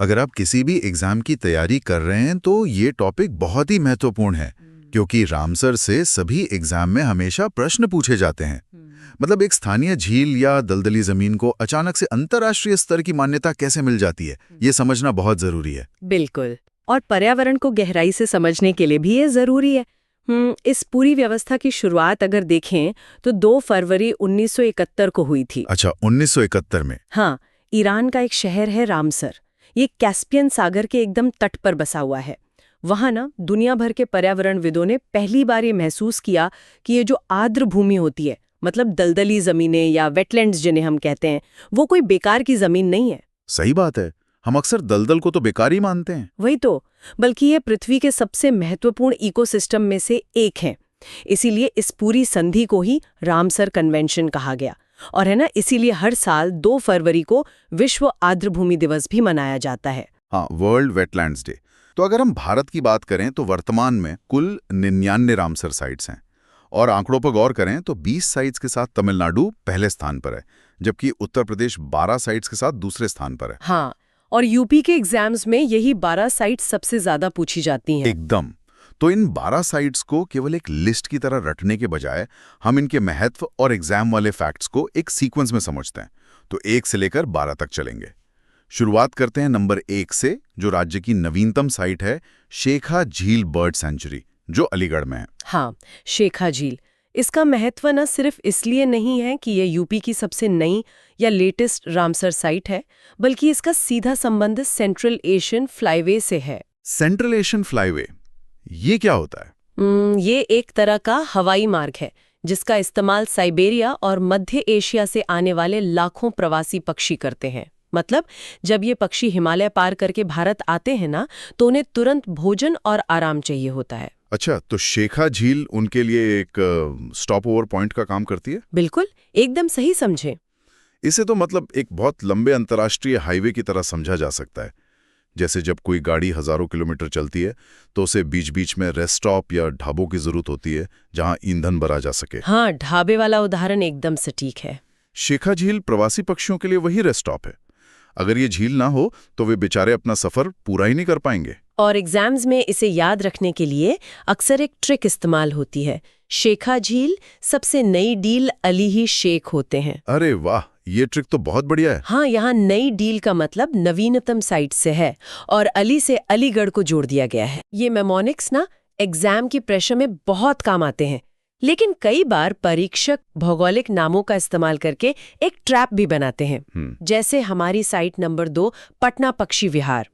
अगर आप किसी भी एग्जाम की तैयारी कर रहे हैं तो ये टॉपिक बहुत ही महत्वपूर्ण है, क्योंकि रामसर से सभी एग्जाम में हमेशा प्रश्न पूछे जाते हैं। मतलब एक स्थानीय झील या दलदली जमीन को अचानक से अंतर्राष्ट्रीय स्तर की मान्यता कैसे मिल जाती है, ये समझना बहुत जरूरी है। बिल्कुल। और पर्यावरण को गहराई से समझने के लिए भी ये जरूरी है। इस पूरी व्यवस्था की शुरुआत अगर देखें तो 2 फरवरी 1971 को हुई थी। अच्छा, 1971 में? हाँ, ईरान का एक शहर है रामसर। ये कैस्पियन सागर के एकदम तट पर बसा हुआ है। वहां ना दुनिया भर के पर्यावरणविदों ने पहली बार ये महसूस किया कि ये जो आर्द्र भूमि होती है, मतलब दलदली जमीनें या वेटलैंड्स जिन्हें हम कहते हैं, वो कोई बेकार की जमीन नहीं है। सही बात है। हम अक्सर दलदल को तो बेकार ही मानते हैं। वही तो, बल्कि ये पृथ्वी के सबसे महत्वपूर्ण इकोसिस्टम में से एक है। इसीलिए इस पूरी संधि को ही रामसर कन्वेंशन कहा गया। और है ना, इसीलिए हर साल 2 फरवरी को विश्व आर्द्रभूमि दिवस भी मनाया जाता है। हाँ, वर्ल्ड वेटलैंड्स डे। तो अगर हम भारत की बात करें तो वर्तमान में कुल 99 रामसर साइट्स हैं। और आंकड़ों पर गौर करें तो 20 साइट्स के साथ तमिलनाडु पहले स्थान पर है, जबकि उत्तर प्रदेश 12 साइट्स के साथ दूसरे स्थान पर है। हाँ, और यूपी के एग्जाम्स में यही 12 साइट्स सबसे ज्यादा पूछी जाती हैं। एकदम। तो इन 12 साइट्स को केवल एक लिस्ट की तरह रटने के बजाय हम इनके महत्व और एग्जाम वाले फैक्ट्स को एक सीक्वेंस में समझते हैं। तो 1 से लेकर 12 तक चलेंगे। शुरुआत करते हैं नंबर 1 से, जो राज्य की नवीनतम साइट है, शेखा झील बर्ड सेंचुरी, जो अलीगढ़ में है। हाँ, शेखा झील। इसका महत्व न सिर्फ इसलिए नहीं है कि ये यूपी की सबसे नई या लेटेस्ट रामसर साइट है, बल्कि इसका सीधा संबंध सेंट्रल एशियन फ्लाईवे से है। सेंट्रल एशियन फ्लाईवे, ये क्या होता है? ये एक तरह का हवाई मार्ग है जिसका इस्तेमाल साइबेरिया और मध्य एशिया से आने वाले लाखों प्रवासी पक्षी करते हैं। मतलब जब ये पक्षी हिमालय पार करके भारत आते हैं ना, तो उन्हें तुरंत भोजन और आराम चाहिए होता है। अच्छा, तो शेखा झील उनके लिए एक स्टॉप ओवर पॉइंट का काम करती है? बिल्कुल, एकदम सही समझे। इसे तो मतलब एक बहुत लंबे अंतर्राष्ट्रीय हाईवे की तरह समझा जा सकता है। जैसे जब कोई गाड़ी हजारों किलोमीटर चलती है तो उसे बीच बीच में रेस्ट स्टॉप या ढाबों की जरूरत होती है जहां ईंधन भरा जा सके। हाँ, ढाबे वाला उदाहरण एकदम सटीक है। शेखा झील प्रवासी पक्षियों के लिए वही रेस्ट स्टॉप है। अगर ये झील ना हो तो वे बेचारे अपना सफर पूरा ही नहीं कर पाएंगे। और एग्जाम्स में इसे याद रखने के लिए अक्सर एक ट्रिक इस्तेमाल होती है। शेखा झील सबसे नई डील अली ही शेख होते हैं। अरे वाह, ये ट्रिक तो बहुत बढ़िया है। हाँ, यहाँ नई डील का मतलब नवीनतम साइट से है और अली से अलीगढ़ को जोड़ दिया गया है। ये मेमोनिक्स ना एग्जाम की प्रेशर में बहुत काम आते हैं, लेकिन कई बार परीक्षक भौगोलिक नामों का इस्तेमाल करके एक ट्रैप भी बनाते हैं। जैसे हमारी साइट नंबर 2 पटना पक्षी विहार,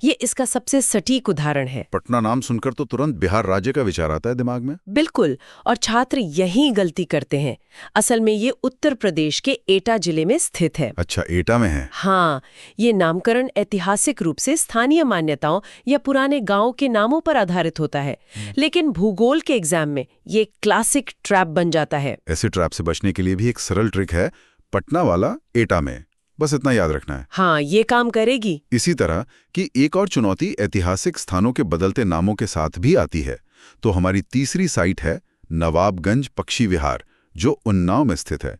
ये इसका सबसे सटीक उदाहरण है। पटना नाम सुनकर तो तुरंत बिहार राज्य का विचार आता है दिमाग में। बिल्कुल, और छात्र यही गलती करते हैं। असल में ये उत्तर प्रदेश के एटा जिले में स्थित है। अच्छा, एटा में है। हाँ, ये नामकरण ऐतिहासिक रूप से स्थानीय मान्यताओं या पुराने गांवों के नामों पर आधारित होता है, लेकिन भूगोल के एग्जाम में ये क्लासिक ट्रैप बन जाता है। ऐसे ट्रैप से बचने के लिए भी एक सरल ट्रिक है, पटना वाला एटा में, बस इतना याद रखना है। हाँ, ये काम करेगी। इसी तरह की एक और चुनौती ऐतिहासिक स्थानों के बदलते नामों के साथ भी आती है। तो हमारी तीसरी साइट है नवाबगंज पक्षी विहार, जो उन्नाव में स्थित है।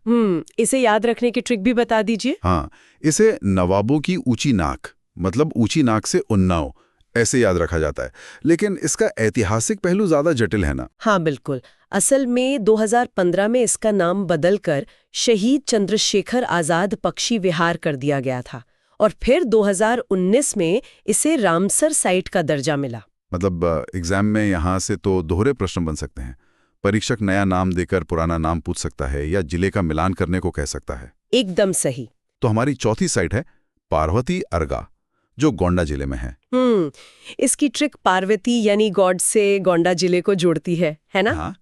इसे याद रखने की ट्रिक भी बता दीजिए। हाँ, इसे नवाबों की ऊंची नाक, मतलब ऊंची नाक से उन्नाव, ऐसे याद रखा जाता है। लेकिन इसका ऐतिहासिक पहलू ज्यादा जटिल है ना? हाँ बिल्कुल। असल में 2015 में इसका नाम बदलकर शहीद चंद्रशेखर आजाद पक्षी विहार कर दिया गया था और फिर 2019 में इसे रामसर साइट का दर्जा मिला। मतलब एग्जाम में यहाँ से तो दोहरे प्रश्न बन सकते हैं। परीक्षक नया नाम देकर पुराना नाम पूछ सकता है या जिले का मिलान करने को कह सकता है। एकदम सही। तो हमारी चौथी साइट है पार्वती अर्गा, जो गोंडा जिले में है। इसकी ट्रिक पार्वती यानी गॉड से गोंडा जिले को जोड़ती है ना? हाँ,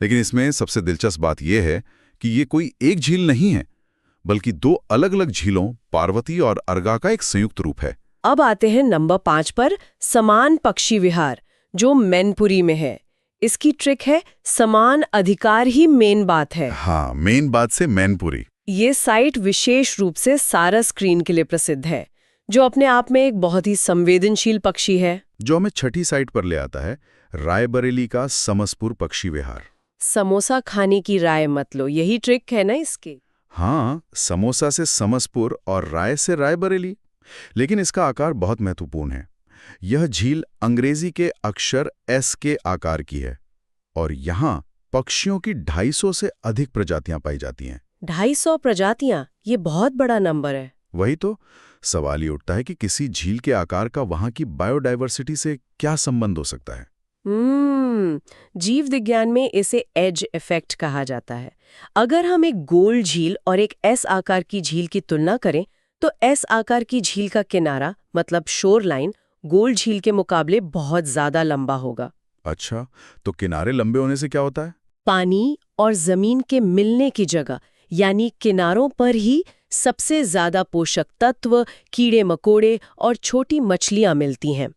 लेकिन इसमें सबसे दिलचस्प बात यह है कि ये कोई एक झील नहीं है, बल्कि 2 अलग-अलग झीलों पार्वती और अर्गा का एक संयुक्त रूप है। अब आते हैं नंबर 5 पर, समान पक्षी विहार, जो मैनपुरी में है। इसकी ट्रिक है समान अधिकार ही मेन बात है। हाँ, मेन बात से मैनपुरी। ये साइट विशेष रूप से सारस स्क्रीन के लिए प्रसिद्ध है, जो अपने आप में एक बहुत ही संवेदनशील पक्षी है। जो हमें छठी साइट पर ले आता है रायबरेली का समसपुर पक्षी विहार। समोसा खाने की राय मत लो, यही ट्रिक है ना इसकी? हाँ, समोसा से समसपुर और राय से रायबरेली। लेकिन इसका आकार बहुत महत्वपूर्ण है। यह झील अंग्रेजी के अक्षर एस के आकार की है और यहाँ पक्षियों की 250 से अधिक प्रजातियां पाई जाती हैं। 250 प्रजातियां, ये बहुत बड़ा नंबर है। वही तो सवाल ये उठता है कि किसी झील के आकार का वहां की बायोडायवर्सिटी से क्या संबंध हो सकता है। जीव विज्ञान में इसे एज इफेक्ट कहा जाता है। अगर हम एक गोल झील और एक एस आकार की झील की तुलना करें तो एस आकार की झील का किनारा मतलब शोर लाइन गोल झील के मुकाबले बहुत ज्यादा लंबा होगा। अच्छा, तो किनारे लंबे होने से क्या होता है? पानी और जमीन के मिलने की जगह यानी किनारों पर ही सबसे ज्यादा पोषक तत्व, कीड़े मकोड़े और छोटी मछलियां मिलती हैं।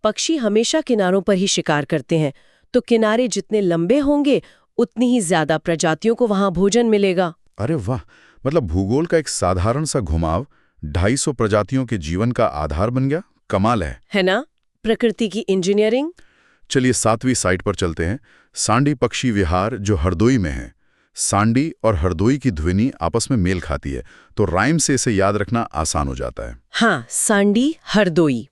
पक्षी हमेशा किनारों पर ही शिकार करते हैं, तो किनारे जितने लंबे होंगे उतनी ही ज्यादा प्रजातियों को वहां भोजन मिलेगा। अरे वाह, मतलब भूगोल का एक साधारण सा घुमाव 250 प्रजातियों के जीवन का आधार बन गया। कमाल है ना? प्रकृति की इंजीनियरिंग। चलिए 7वीं साइट पर चलते हैं, सांडी पक्षी विहार जो हरदोई में है। सांडी और हरदोई की ध्वनि आपस में मेल खाती है, तो राइम से इसे याद रखना आसान हो जाता है। हाँ, सांडी हरदोई।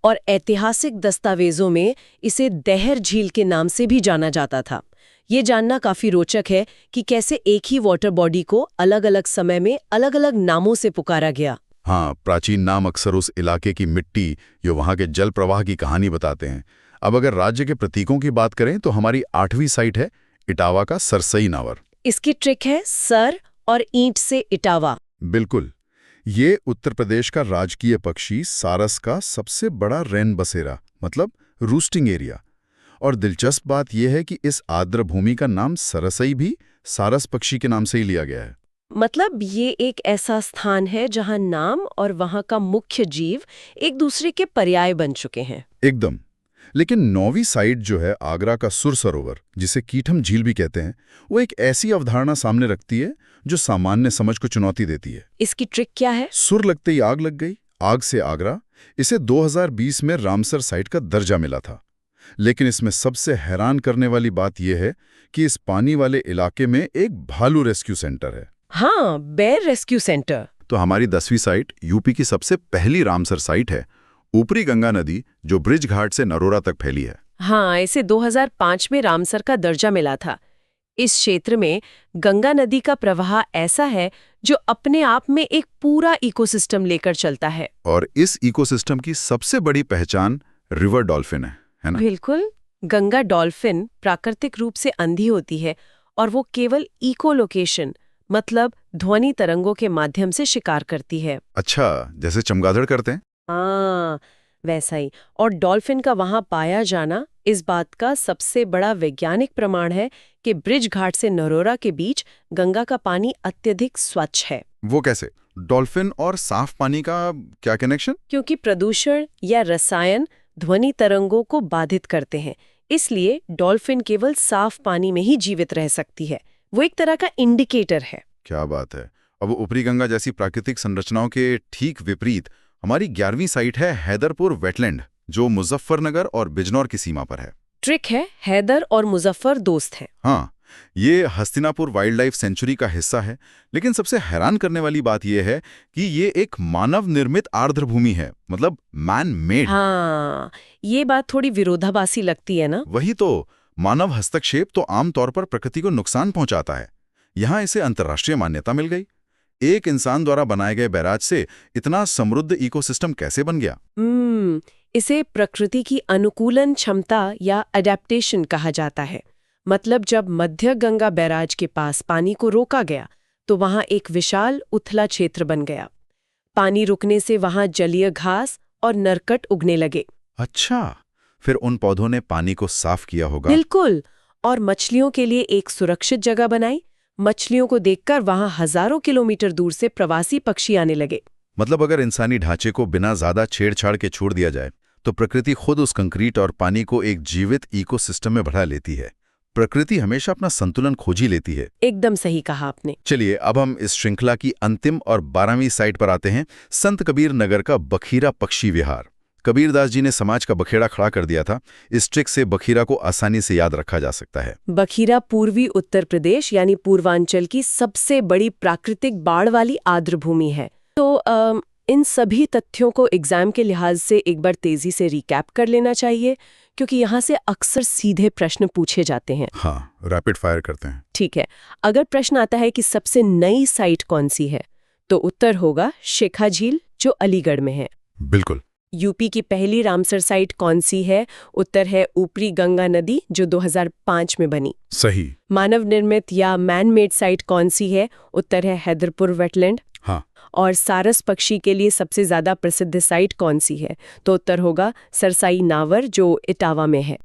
और ऐतिहासिक दस्तावेजों में इसे देहर झील के नाम से भी जाना जाता था। ये जानना काफी रोचक है कि कैसे एक ही वाटर बॉडी को अलग-अलग समय में अलग-अलग नामों से पुकारा गया। हाँ, प्राचीन नाम अक्सर उस इलाके की मिट्टी या वहाँ के जल प्रवाह की कहानी बताते हैं। अब अगर राज्य के प्रतीकों की बात करें तो हमारी 8वीं साइट है इटावा का सरसई नावर। इसकी ट्रिक है सर और ईंट से इटावा। बिल्कुल, ये उत्तर प्रदेश का राजकीय पक्षी सारस का सबसे बड़ा रैन बसेरा मतलब रूस्टिंग एरिया। और दिलचस्प बात यह है कि इस आर्द्र भूमि का नाम सरसई भी सारस पक्षी के नाम से ही लिया गया है। मतलब ये एक ऐसा स्थान है जहां नाम और वहां का मुख्य जीव एक दूसरे के पर्याय बन चुके हैं। एकदम। लेकिन 9वीं साइट जो है आगरा का सुर सरोवर, जिसे कीठम झील भी कहते हैं, वो एक ऐसी अवधारणा सामने रखती है जो सामान्य समझ को चुनौती देती है। इसकी ट्रिक क्या है? सुर लगते ही आग लग गई, आग से आगरा। इसे 2020 में रामसर साइट का दर्जा मिला था। लेकिन इसमें सबसे हैरान करने वाली बात यह है कि इस पानी वाले इलाके में एक भालू रेस्क्यू सेंटर है। हाँ, बेर रेस्क्यू सेंटर। तो हमारी 10वीं साइट यूपी की सबसे पहली रामसर साइट है, ऊपरी गंगा नदी जो ब्रिज घाट से नरोरा तक फैली है। हाँ, इसे 2005 में रामसर का दर्जा मिला था। इस क्षेत्र में गंगा नदी का प्रवाह ऐसा है जो अपने आप में एक पूरा इकोसिस्टम लेकर चलता है। और इस इकोसिस्टम की सबसे बड़ी पहचान रिवर डॉल्फिन है ना? बिल्कुल। गंगा डॉल्फिन प्राकृतिक रूप से अंधी होती है और वो केवल इकोलोकेशन मतलब ध्वनि तरंगों के माध्यम से शिकार करती है। अच्छा, जैसे चमगादड़ करते हैं? हाँ, वैसा ही। और डॉल्फिन का वहां पाया जाना इस बात का सबसे बड़ा वैज्ञानिक प्रमाण है कि ब्रिज घाट से नरोरा के बीच गंगा का पानी अत्यधिक स्वच्छ है। वो कैसे? डॉल्फिन और साफ पानी का क्या कनेक्शन? क्योंकि प्रदूषण या रसायन ध्वनि तरंगों को बाधित करते हैं, इसलिए डॉल्फिन केवल साफ पानी में ही जीवित रह सकती है। वो एक तरह का इंडिकेटर है। क्या बात है। अब ऊपरी गंगा जैसी प्राकृतिक संरचनाओं के ठीक विपरीत हमारी 11वीं साइट है हैदरपुर वेटलैंड, जो मुजफ्फरनगर और बिजनौर की सीमा पर है। ट्रिक है, हैदर और मुजफ्फर दोस्त हैं। हाँ, ये हस्तिनापुर वाइल्ड लाइफ सेंचुरी का हिस्सा है। लेकिन सबसे हैरान करने वाली बात यह है कि ये एक मानव निर्मित आर्द्र भूमि है, मतलब मैन मेड। हाँ, ये बात थोड़ी विरोधाभासी लगती है ना? वही तो, मानव हस्तक्षेप तो आमतौर पर प्रकृति को नुकसान पहुंचाता है। यहाँ इसे अंतर्राष्ट्रीय मान्यता मिल गई। एक इंसान द्वारा बनाए गए बैराज से इतना समृद्ध इकोसिस्टम कैसे बन गया? इसे प्रकृति की अनुकूलन क्षमता या अडेप्टेशन कहा जाता है। मतलब जब मध्य गंगा बैराज के पास पानी को रोका गया तो वहां एक विशाल उथला क्षेत्र बन गया। पानी रुकने से वहां जलीय घास और नरकट उगने लगे। अच्छा, फिर उन पौधों ने पानी को साफ किया होगा। बिल्कुल, और मछलियों के लिए एक सुरक्षित जगह बनाई। मछलियों को देखकर वहां हजारों किलोमीटर दूर से प्रवासी पक्षी आने लगे। मतलब अगर इंसानी ढांचे को बिना ज्यादा छेड़छाड़ के छोड़ दिया जाए तो प्रकृति खुद उस कंक्रीट और पानी को एक जीवित इकोसिस्टम में बढ़ा लेती है। प्रकृति हमेशा अपना संतुलन खोज ही लेती है। एकदम सही कहा आपने। चलिए अब हम इस श्रृंखला की अंतिम और 12वीं साइट पर आते हैं, संत कबीर नगर का बखीरा पक्षी विहार। कबीरदास जी ने समाज का बखेड़ा खड़ा कर दिया था। इस ट्रिक से बखीरा को आसानी से याद रखा जा सकता है। बखीरा पूर्वी उत्तर प्रदेश यानी पूर्वांचल की सबसे बड़ी प्राकृतिक बाढ़ वाली आर्द्र भूमि है। तो इन सभी तथ्यों को एग्जाम के लिहाज से एक बार तेजी से रिकैप कर लेना चाहिए, क्योंकि यहाँ से अक्सर सीधे प्रश्न पूछे जाते हैं। हाँ, रैपिड फायर करते हैं। ठीक है, अगर प्रश्न आता है कि सबसे नई साइट कौन सी है, तो उत्तर होगा शेखा झील, जो अलीगढ़ में है। बिल्कुल। यूपी की पहली रामसर साइट कौन सी है? उत्तर है ऊपरी गंगा नदी, जो 2005 में बनी। सही। मानव निर्मित या मैन मेड साइट कौन सी है? उत्तर है हैदरपुर वेटलैंड। हाँ। और सारस पक्षी के लिए सबसे ज्यादा प्रसिद्ध साइट कौन सी है? तो उत्तर होगा सरसाई नावर, जो इटावा में है।